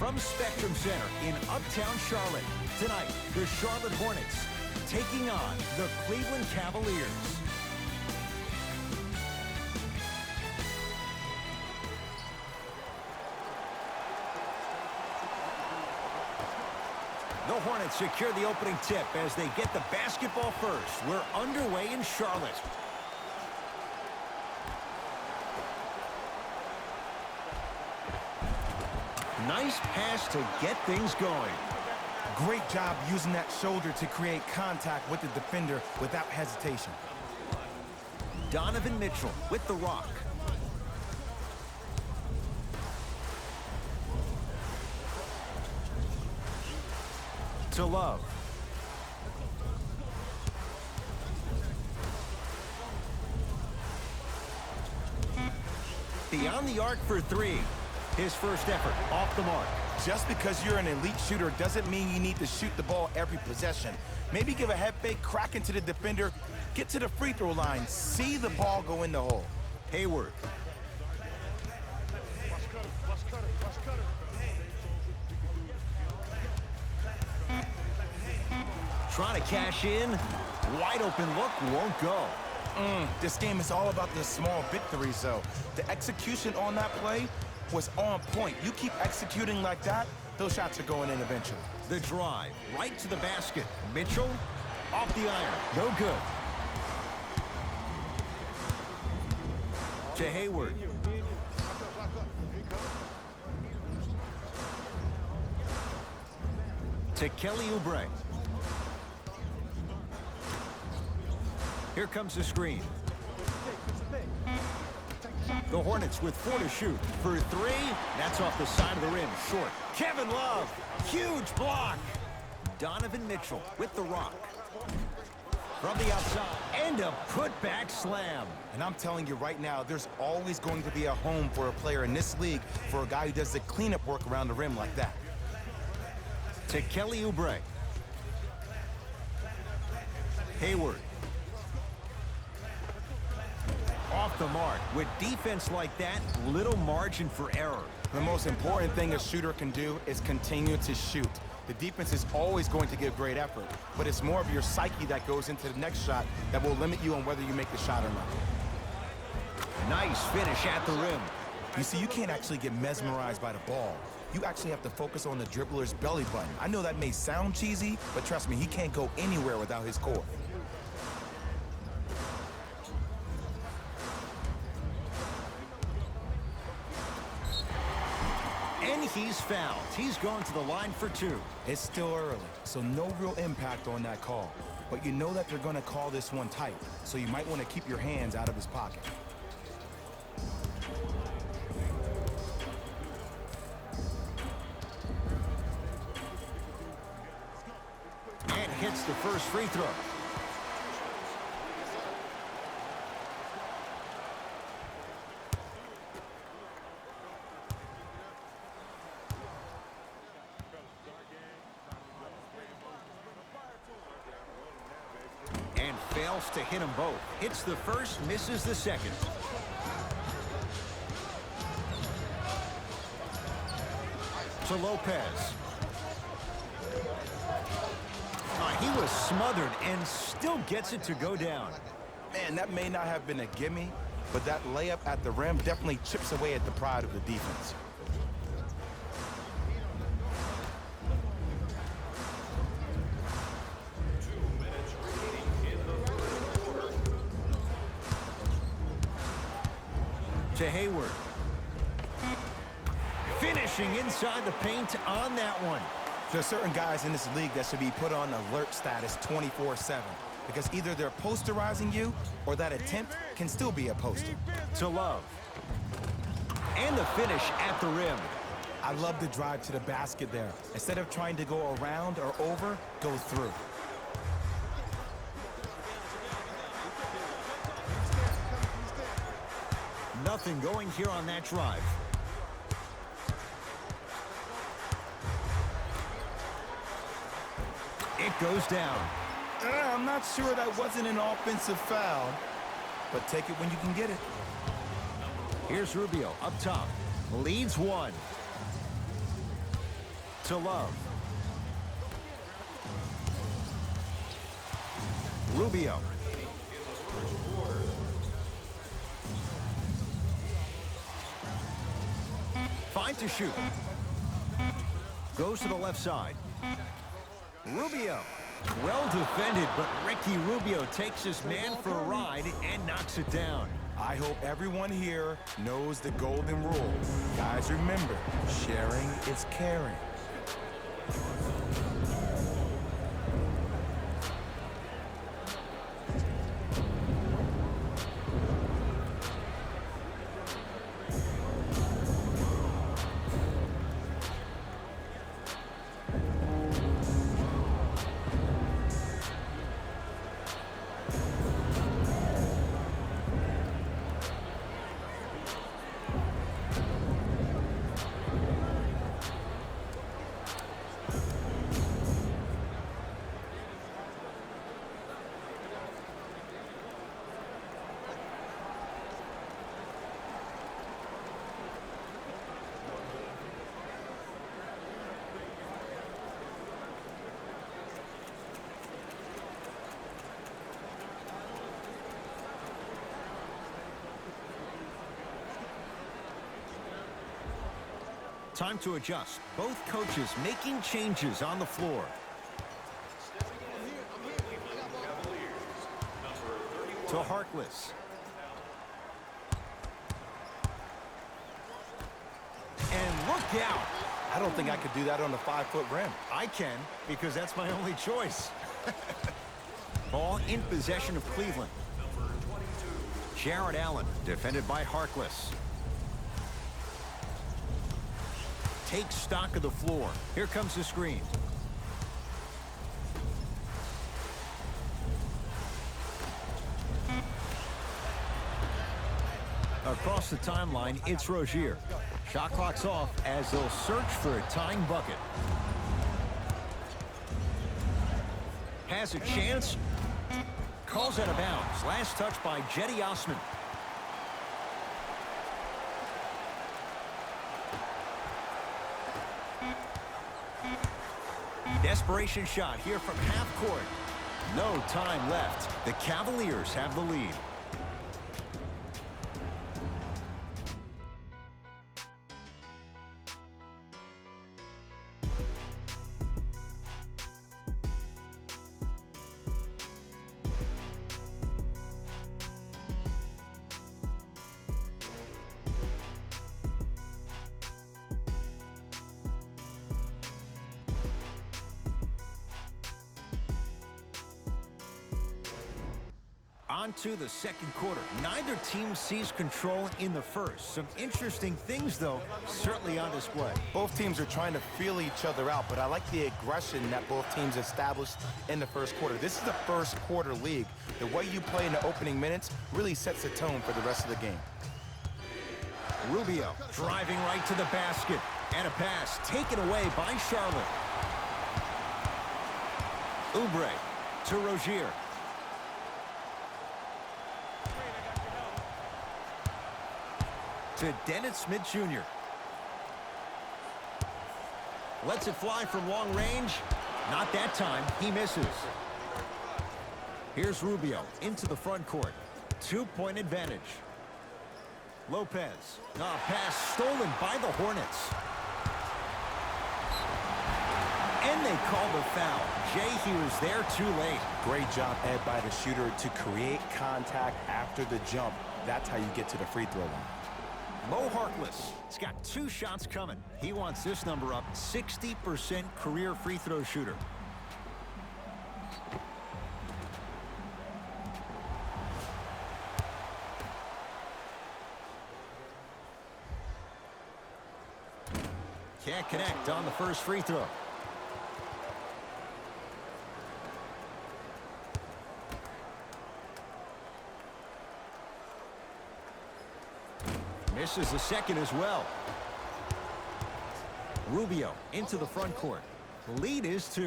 From Spectrum Center in Uptown Charlotte, tonight, the Charlotte Hornets taking on the Cleveland Cavaliers. The Hornets secure the opening tip as they get the basketball first. We're underway in Charlotte. Nice pass to get things going. Great job using that shoulder to create contact with the defender without hesitation. Donovan Mitchell with the rock. To Love. Beyond the arc for three. His first effort off the mark. Just because you're an elite shooter doesn't mean you need to shoot the ball every possession. Maybe give a head fake, crack into the defender, get to the free throw line, see the ball go in the hole. Hayward. Trying to cash in. Wide open look, won't go. This game is all about the small victories, though. The execution on that play was on point. You keep executing like that, those shots are going in eventually. The drive, right to the basket. Mitchell, off the iron, no good. To Hayward. To Kelly Oubre. Here comes the screen. The Hornets with 4 to shoot. For 3, that's off the side of the rim, short. Kevin Love, huge block. Donovan Mitchell with the rock. From the outside, and a putback slam. And I'm telling you right now, there's always going to be a home for a player in this league for a guy who does the cleanup work around the rim like that. To Kelly Oubre. Hayward. Off the mark. With defense like that, little margin for error. The most important thing a shooter can do is continue to shoot. The defense is always going to give great effort, but it's more of your psyche that goes into the next shot that will limit you on whether you make the shot or not. Nice finish at the rim. You see, you can't actually get mesmerized by the ball. You actually have to focus on the dribbler's belly button. I know that may sound cheesy, but trust me, he can't go anywhere without his core. And he's fouled. He's going to the line for 2. It's still early, so no real impact on that call. But you know that they're going to call this one tight, so you might want to keep your hands out of his pocket. And hits the first free throw. And fails to hit them both. Hits the first, misses the second. To Lopez. He was smothered and still gets it to go down. Man, that may not have been a gimme, but that layup at the rim definitely chips away at the pride of the defense. To Hayward. Finishing inside the paint on that one. There are certain guys in this league that should be put on alert status 24/7 because either they're posterizing you or that attempt can still be a poster. To Love. And the finish at the rim. I love the drive to the basket there. Instead of trying to go around or over, go through. Nothing going here on that drive. It goes down. I'm not sure that wasn't an offensive foul, but take it when you can get it. Here's Rubio up top. Leads 1. to Love. Rubio. Fine to shoot. Goes to the left side. Rubio. Well defended, but Ricky Rubio takes his man for a ride and knocks it down. I hope everyone here knows the golden rule. Guys, remember, sharing is caring. Time to adjust. Both coaches making changes on the floor. To Harkless. And look out! I don't think I could do that on the 5-foot rim. I can, because that's my only choice. Ball in possession of Cleveland. Jared Allen, defended by Harkless. Takes stock of the floor. Here comes the screen. Across the timeline, it's Rozier. Shot clock's off as they'll search for a tying bucket. Has a chance. Calls out of bounds. Last touch by Jetty Osman. Desperation shot here from half court. No time left. The Cavaliers have the lead. On to the second quarter. Neither team sees control in the first. Some interesting things, though, certainly on display. Both teams are trying to feel each other out, but I like the aggression that both teams established in the first quarter. This is a first quarter league. The way you play in the opening minutes really sets the tone for the rest of the game. Rubio driving right to the basket. And a pass taken away by Charlotte. Oubre to Rozier. To Dennis Smith Jr. Lets it fly from long range. Not that time. He misses. Here's Rubio into the front court. 2-point advantage. Lopez. Pass stolen by the Hornets. And they call the foul. Jay, he was there too late. Great job, Ed, by the shooter to create contact after the jump. That's how you get to the free throw line. Mo Harkless. He's got 2 shots coming. He wants this number up. 60% career free throw shooter. Can't connect on the first free throw. Misses the second as well. Rubio into the front court. The lead is 2.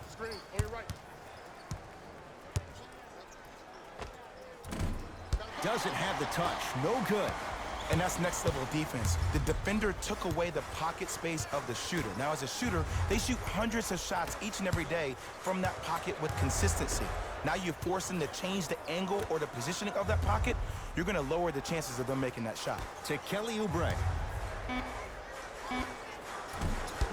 Screen on your right. Doesn't have the touch. No good. And that's next level defense. The defender took away the pocket space of the shooter. Now, as a shooter, they shoot hundreds of shots each and every day from that pocket with consistency. Now you force them to change the angle or the positioning of that pocket, you're going to lower the chances of them making that shot. To Kelly Oubre.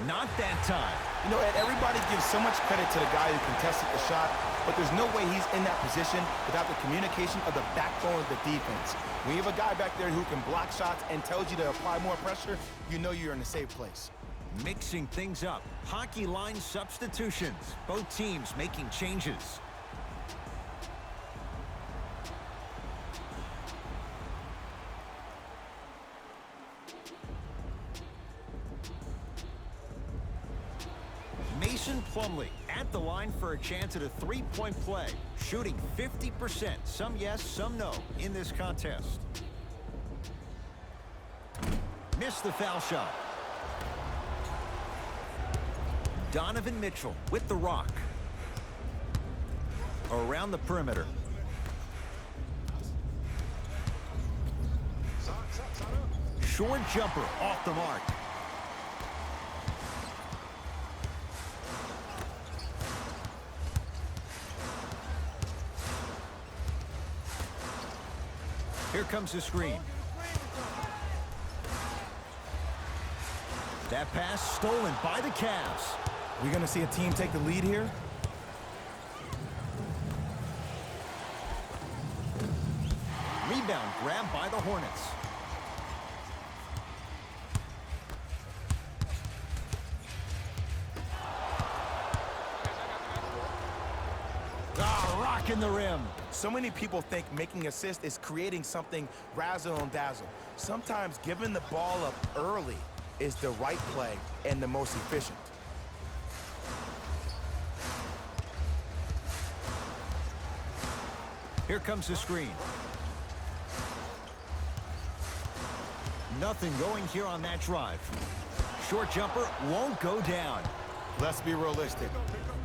Not that time. You know, Ed, everybody gives so much credit to the guy who contested the shot, but there's no way he's in that position without the communication of the backbone of the defense. When you have a guy back there who can block shots and tells you to apply more pressure, you know you're in a safe place. Mixing things up. Hockey line substitutions. Both teams making changes. Mason Plumlee at the line for a chance at a three-point play. Shooting 50%. Some yes, some no in this contest. Missed the foul shot. Donovan Mitchell with the rock. Around the perimeter. Short jumper off the mark. Here comes the screen. That pass stolen by the Cavs. We're going to see a team take the lead here. Rebound grabbed by the Hornets. Rocking the rim. So many people think making assists is creating something razzle and dazzle. Sometimes giving the ball up early is the right play and the most efficient. Here comes the screen. Nothing going here on that drive. Short jumper won't go down. Let's be realistic.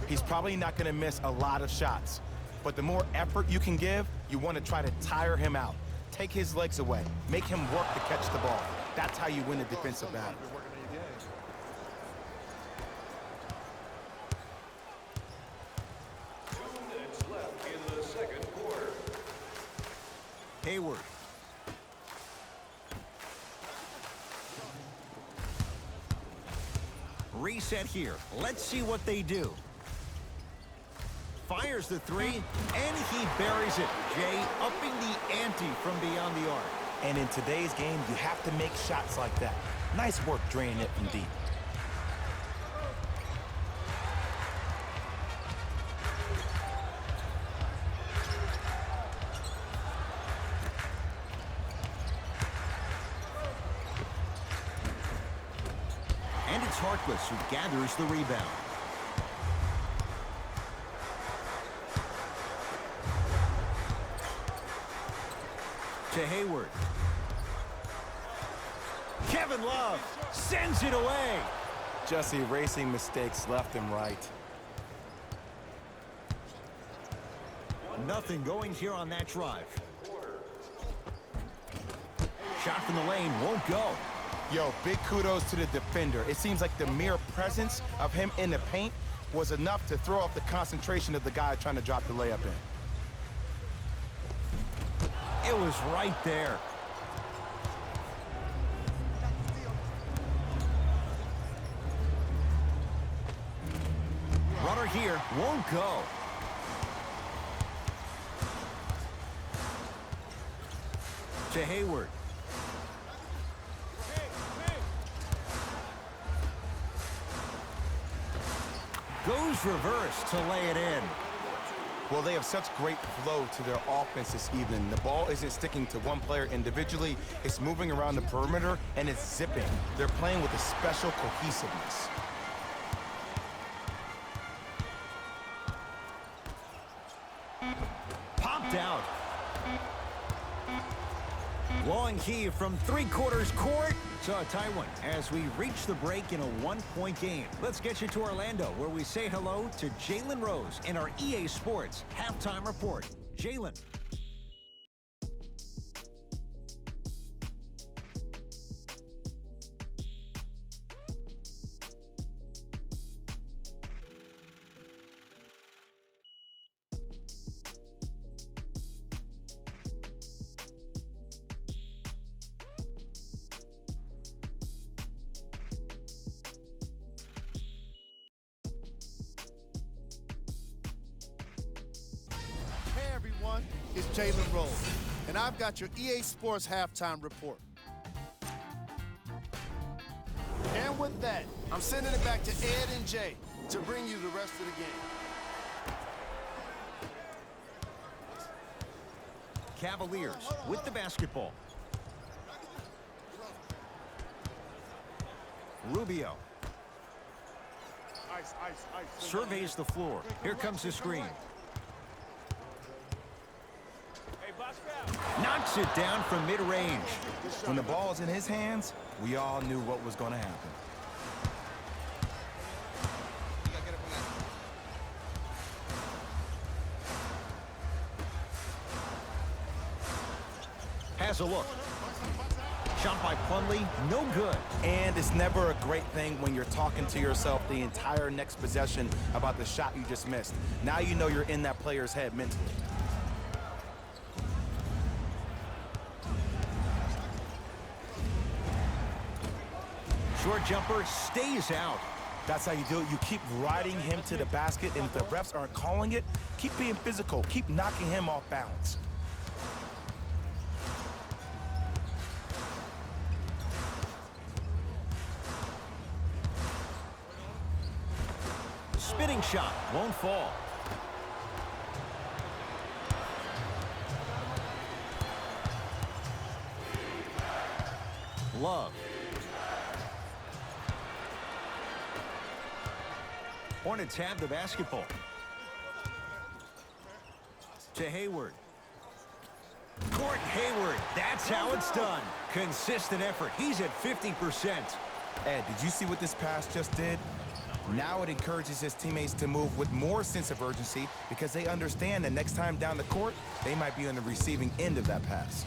He's probably not going to miss a lot of shots. But the more effort you can give, you want to try to tire him out. Take his legs away. Make him work to catch the ball. That's how you win a defensive battle. Hayward. Reset here. Let's see what they do. Fires the three, and he buries it. Jay upping the ante from beyond the arc. And in today's game, you have to make shots like that. Nice work draining it from deep. And it's Harkless who gathers the rebound. To Hayward. Kevin Love sends it away. Just erasing mistakes left and right. Nothing going here on that drive. Shot from the lane won't go. Yo, big kudos to the defender. It seems like the mere presence of him in the paint was enough to throw off the concentration of the guy trying to drop the layup in. It was right there. Runner here won't go. To Hayward. Goes reverse to lay it in. Well, they have such great flow to their offense this evening. The ball isn't sticking to one player individually. It's moving around the perimeter, and it's zipping. They're playing with a special cohesiveness. Popped out. Long heave from three-quarters court. So a tie one as we reach the break in a one-point game. Let's get you to Orlando, where we say hello to Jalen Rose in our EA Sports Halftime Report. Jalen. is Jalen Rose, and I've got your EA Sports halftime report. And with that, I'm sending it back to Ed and Jay to bring you the rest of the game. Cavaliers with the basketball. Rubio surveys the floor. Here comes the screen. Knocks it down from mid-range. When the ball's in his hands, we all knew what was going to happen. Has a look. Shot by Plumlee, no good. And it's never a great thing when you're talking to yourself the entire next possession about the shot you just missed. Now you know you're in that player's head mentally. Short jumper stays out. That's how you do it. You keep riding him to the basket, and if the refs aren't calling it, keep being physical. Keep knocking him off balance. Spinning shot won't fall. Love. Hornets have the basketball. To Hayward. Gordon Hayward. That's how it's done. Consistent effort. He's at 50%. Ed, did you see what this pass just did? Now it encourages his teammates to move with more sense of urgency because they understand that next time down the court, they might be on the receiving end of that pass.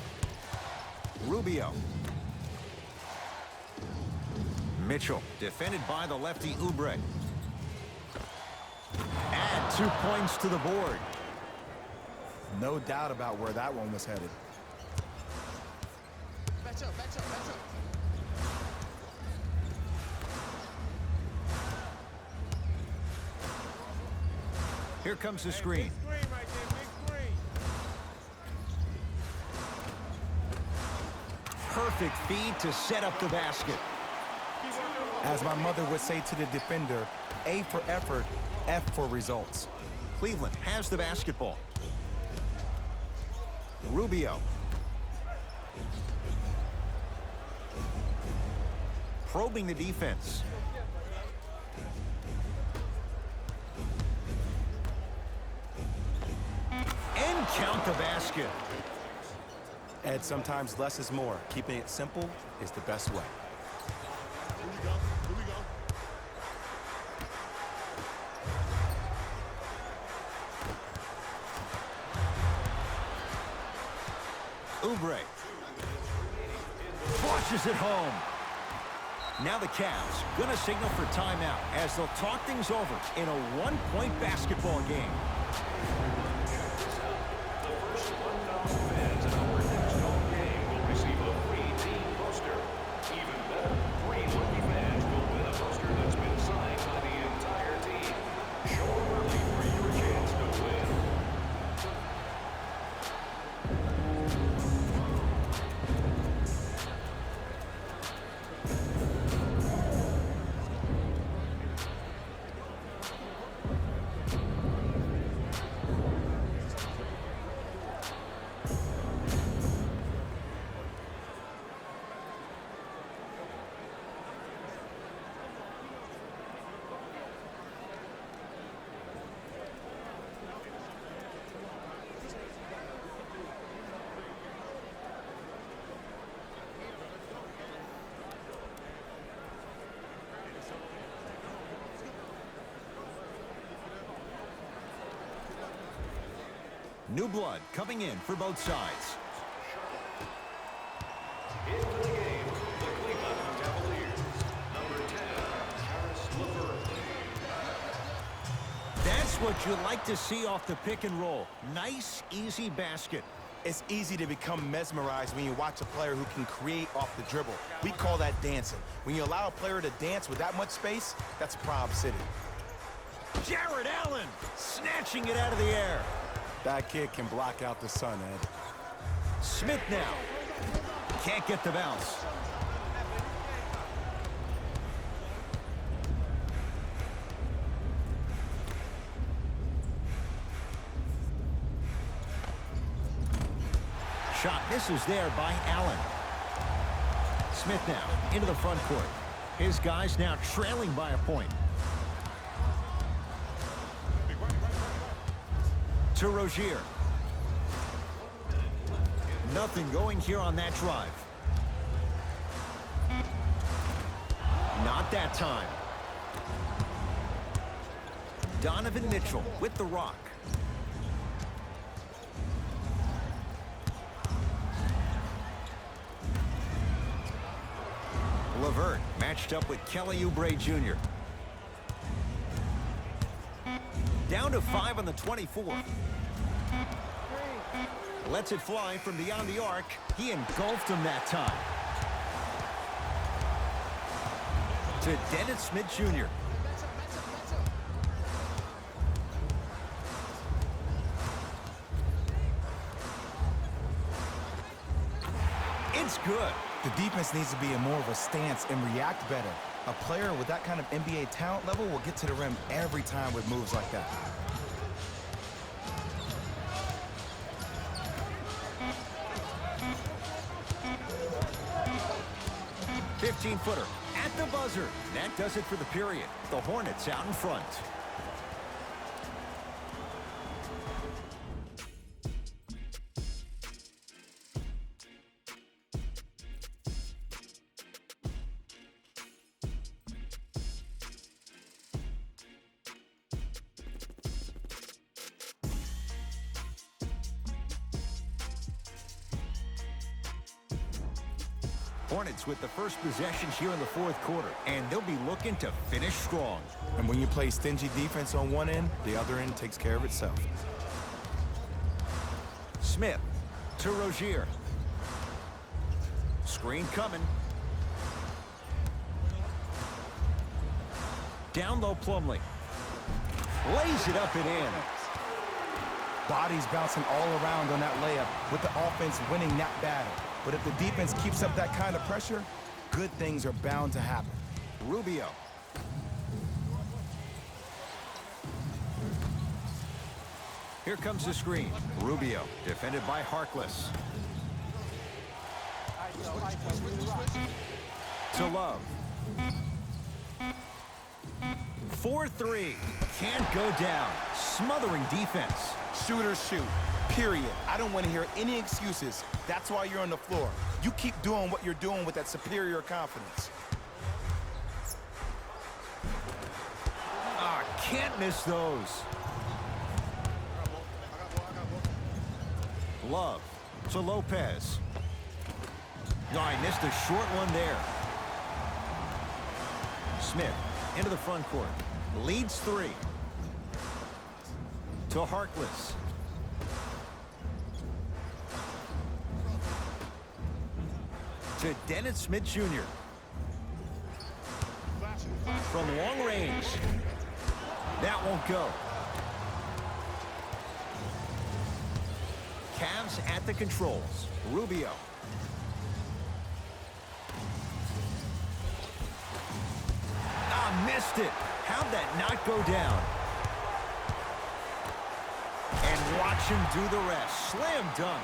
Rubio. Mitchell, defended by the lefty Oubre. Add 2 points to the board. No doubt about where that one was headed. Back up. Here comes the screen. Perfect feed to set up the basket. As my mother would say to the defender, A for effort, F for results. Cleveland has the basketball. Rubio. Probing the defense. And count the basket. Ed, sometimes less is more. Keeping it simple is the best way. Here we go. Oubre. Flushes it home. Now the Cavs gonna signal for timeout as they'll talk things over in a one-point basketball game. The first 1,000 fans in our next home game will receive a free team poster. Even better, 3 lucky fans will win a poster that's been signed by the entire team. Show up early for your chance to win. New blood coming in for both sides. Into the game, the Cleveland Cavaliers. Number 10, That's what you like to see off the pick and roll. Nice, easy basket. It's easy to become mesmerized when you watch a player who can create off the dribble. We call that dancing. When you allow a player to dance with that much space, that's Prob City. Jared Allen snatching it out of the air. That kid can block out the sun, Ed. Smith now. Can't get the bounce. Shot misses there by Allen. Smith now into the front court. His guys now trailing by a point. To Rozier. Nothing going here on that drive. Not that time. Donovan Mitchell with the rock. LeVert matched up with Kelly Oubre Jr. Down to 5 on the 24. Lets it fly from beyond the arc. He engulfed him that time. To Dennis Smith Jr. It's good. The defense needs to be in more of a stance and react better. A player with that kind of NBA talent level will get to the rim every time with moves like that. Footer at the buzzer. That does it for the period. The Hornets out in front. Hornets with the first possession here in the fourth quarter, and they'll be looking to finish strong. And when you play stingy defense on one end, the other end takes care of itself. Smith to Rozier. Screen coming. Down low Plumlee. Lays it up and in. Bodies bouncing all around on that layup with the offense winning that battle. But if the defense keeps up that kind of pressure, good things are bound to happen. Rubio. Here comes the screen. Rubio, defended by Harkless. To Love. 4-3. Can't go down. Smothering defense. Shooters shoot, period. I don't want to hear any excuses. That's why you're on the floor. You keep doing what you're doing with that superior confidence. Can't miss those. Love to Lopez. No, I missed a short one there. Smith into the front court. Leads 3. To Harkless. To Dennis Smith Jr. From long range. That won't go. Cavs at the controls. Rubio. Missed it. How'd that not go down? And watch him do the rest. Slam dunk.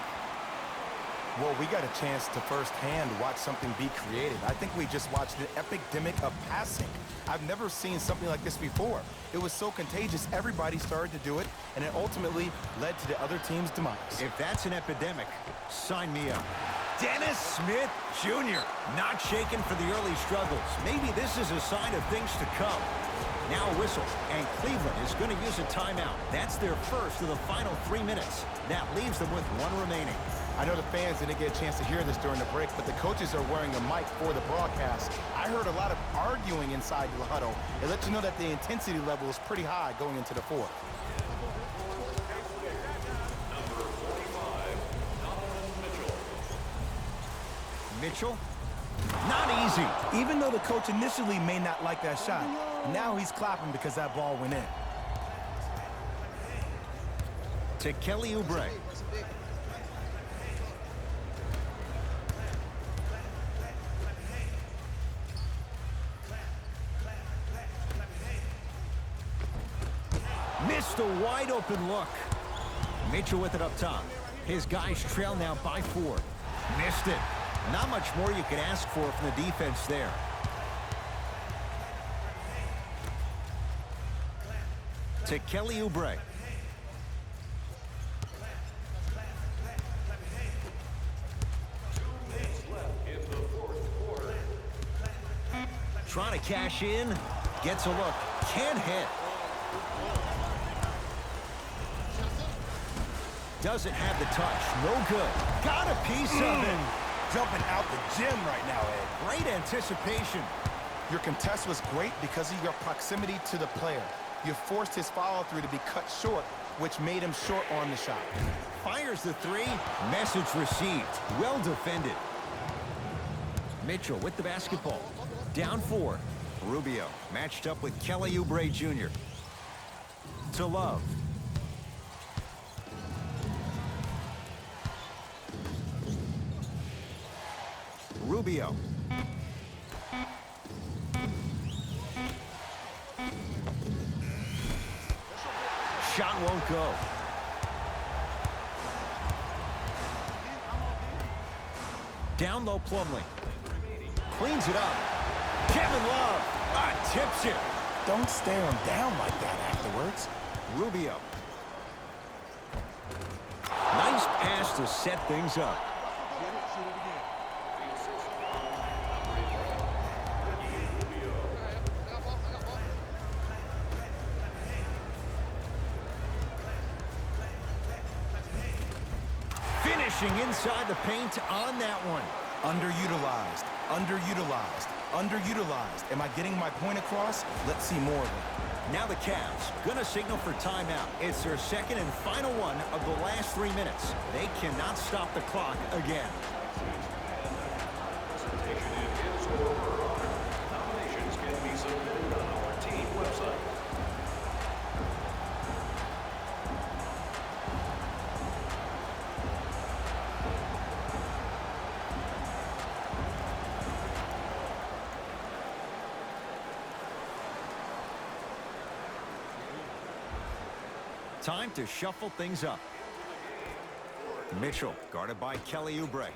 Well, we got a chance to firsthand watch something be created. I think we just watched an epidemic of passing. I've never seen something like this before. It was so contagious, everybody started to do it, and it ultimately led to the other team's demise. If that's an epidemic, sign me up. Dennis Smith Jr. not shaken for the early struggles. Maybe this is a sign of things to come. Now a whistle, and Cleveland is going to use a timeout. That's their first of the final 3 minutes. That leaves them with 1 remaining. I know the fans didn't get a chance to hear this during the break, but the coaches are wearing a mic for the broadcast. I heard a lot of arguing inside the huddle. It lets you know that the intensity level is pretty high going into the fourth. Number 45, Donovan Mitchell. Mitchell? Not easy. Even though the coach initially may not like that shot, now he's clapping because that ball went in. To Kelly Oubre. Missed a wide open look. Mitchell with it up top. His guys trail now by 4. Missed it. Not much more you can ask for from the defense there. To Kelly Oubre. Trying to cash in. Gets a look. Can't hit. Doesn't have the touch. No good. Got a piece of it. Jumping out the gym right now, Ed. Great anticipation. Your contest was great because of your proximity to the player. You forced his follow-through to be cut short, which made him short on the shot. Fires the 3. Message received. Well defended. Mitchell with the basketball. Down 4. Rubio matched up with Kelly Oubre Jr. To Love. Rubio. Shot won't go. Down low, Plumlee. Cleans it up. Kevin Love. Tips it. Don't stare him down like that afterwards. Rubio. Nice pass to set things up. Finishing inside the paint on that one. Underutilized, underutilized, underutilized. Am I getting my point across? Let's see more of it. Now the Cavs gonna signal for timeout. It's their second and final one of the last 3 minutes. They cannot stop the clock again. Nominations can be submitted on our team website. Time to shuffle things up. Mitchell guarded by Kelly Oubre.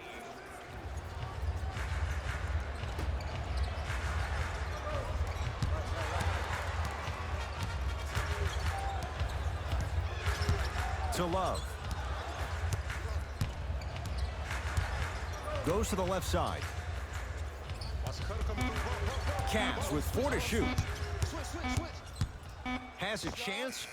To Love. Goes to the left side. Cavs with 4 to shoot. Has a chance.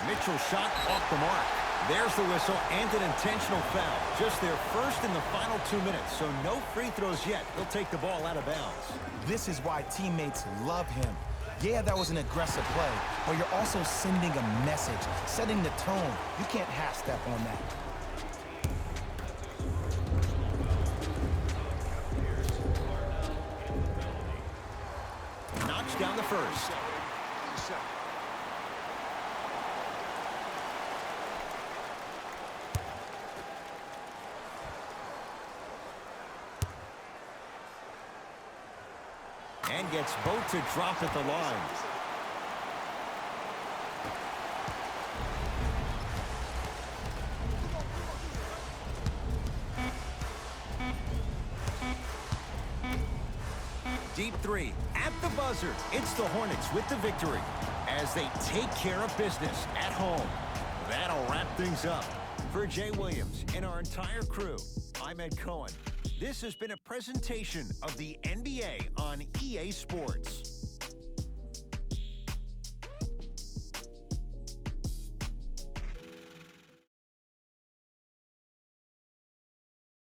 Mitchell shot off the mark. There's the whistle and an intentional foul. Just their first in the final 2 minutes, so no free throws yet. He'll take the ball out of bounds. This is why teammates love him. Yeah, that was an aggressive play, but you're also sending a message, setting the tone. You can't half-step on that. Knocks down the first. And gets both to drop at the line. Deep 3 at the buzzer. It's the Hornets with the victory as they take care of business at home. That'll wrap things up. For Jay Williams and our entire crew, I'm Ed Cohen. This has been a presentation of the NBA on EA Sports.